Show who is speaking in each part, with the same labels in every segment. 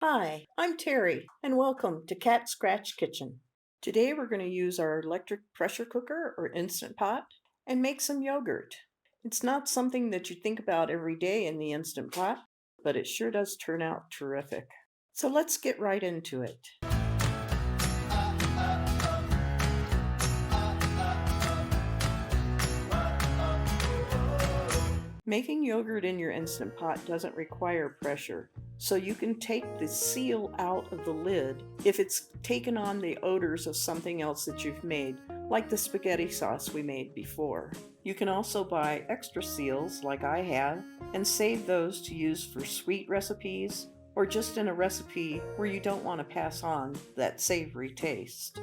Speaker 1: Hi, I'm Terry, and welcome to Cat Scratch Kitchen. Today we're going to use our electric pressure cooker or Instant Pot and make some yogurt. It's not something that you think about every day in the Instant Pot, but it sure does turn out terrific. So let's get right into it. Making yogurt in your Instant Pot doesn't require pressure, so you can take the seal out of the lid if it's taken on the odors of something else that you've made, like the spaghetti sauce we made before. You can also buy extra seals, like I have, and save those to use for sweet recipes or just in a recipe where you don't want to pass on that savory taste.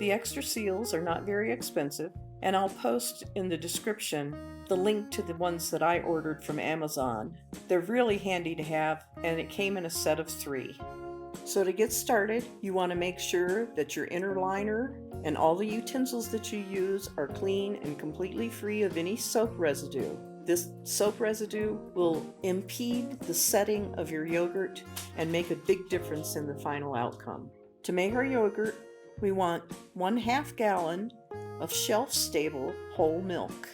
Speaker 1: The extra seals are not very expensive, and I'll post in the description the link to the ones that I ordered from Amazon. They're really handy to have, and it came in a set of 3. So to get started, you want to make sure that your inner liner and all the utensils that you use are clean and completely free of any soap residue. This soap residue will impede the setting of your yogurt and make a big difference in the final outcome. To make our yogurt, we want 1/2 gallon of shelf-stable whole milk.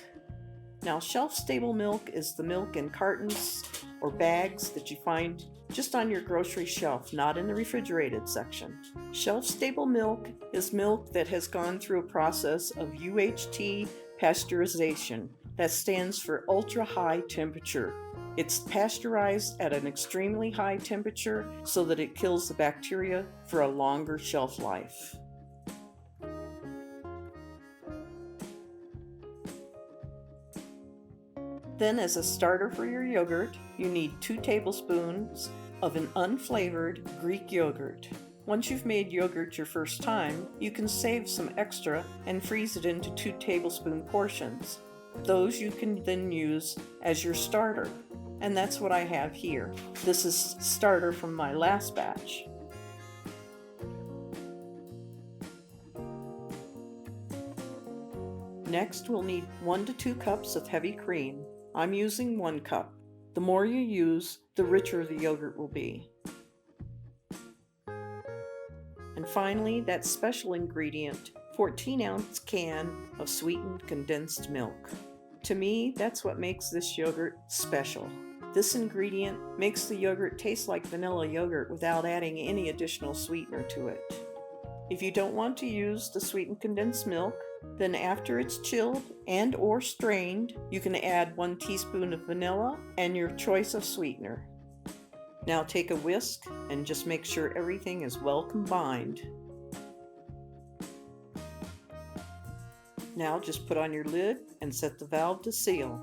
Speaker 1: Now, shelf-stable milk is the milk in cartons or bags that you find just on your grocery shelf, not in the refrigerated section. Shelf-stable milk is milk that has gone through a process of UHT pasteurization. That stands for ultra-high temperature. It's pasteurized at an extremely high temperature so that it kills the bacteria for a longer shelf life. Then, as a starter for your yogurt, you need 2 tablespoons of an unflavored Greek yogurt. Once you've made yogurt your first time, you can save some extra and freeze it into 2 tablespoon portions. Those you can then use as your starter, and that's what I have here. This is starter from my last batch. Next, we'll need 1 to 2 cups of heavy cream. I'm using 1 cup. The more you use, the richer the yogurt will be. And finally, that special ingredient, 14-ounce can of sweetened condensed milk. To me, that's what makes this yogurt special. This ingredient makes the yogurt taste like vanilla yogurt without adding any additional sweetener to it. If you don't want to use the sweetened condensed milk, then after it's chilled and or strained, you can add 1 teaspoon of vanilla and your choice of sweetener. Now take a whisk and just make sure everything is well combined. Now just put on your lid and set the valve to seal.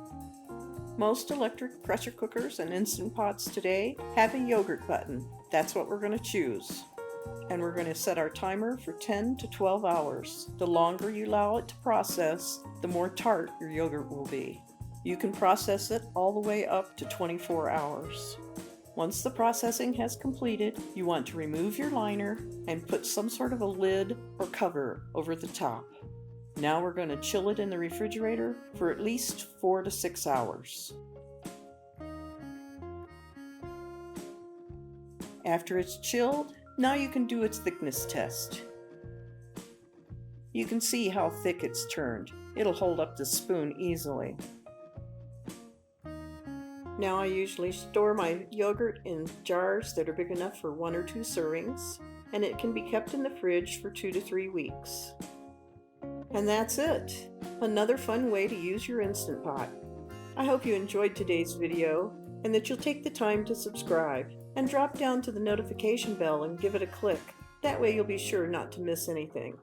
Speaker 1: Most electric pressure cookers and Instant Pots today have a yogurt button. That's what we're going to choose. And we're going to set our timer for 10 to 12 hours. The longer you allow it to process, the more tart your yogurt will be. You can process it all the way up to 24 hours. Once the processing has completed, you want to remove your liner and put some sort of a lid or cover over the top. Now we're going to chill it in the refrigerator for at least 4 to 6 hours. After it's chilled, now you can do its thickness test. You can see how thick it's turned. It'll hold up the spoon easily. Now I usually store my yogurt in jars that are big enough for 1 or 2 servings, and it can be kept in the fridge for 2 to 3 weeks. And that's it! Another fun way to use your Instant Pot. I hope you enjoyed today's video and that you'll take the time to subscribe and drop down to the notification bell and give it a click. That way you'll be sure not to miss anything.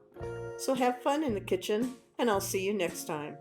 Speaker 1: So have fun in the kitchen, and I'll see you next time.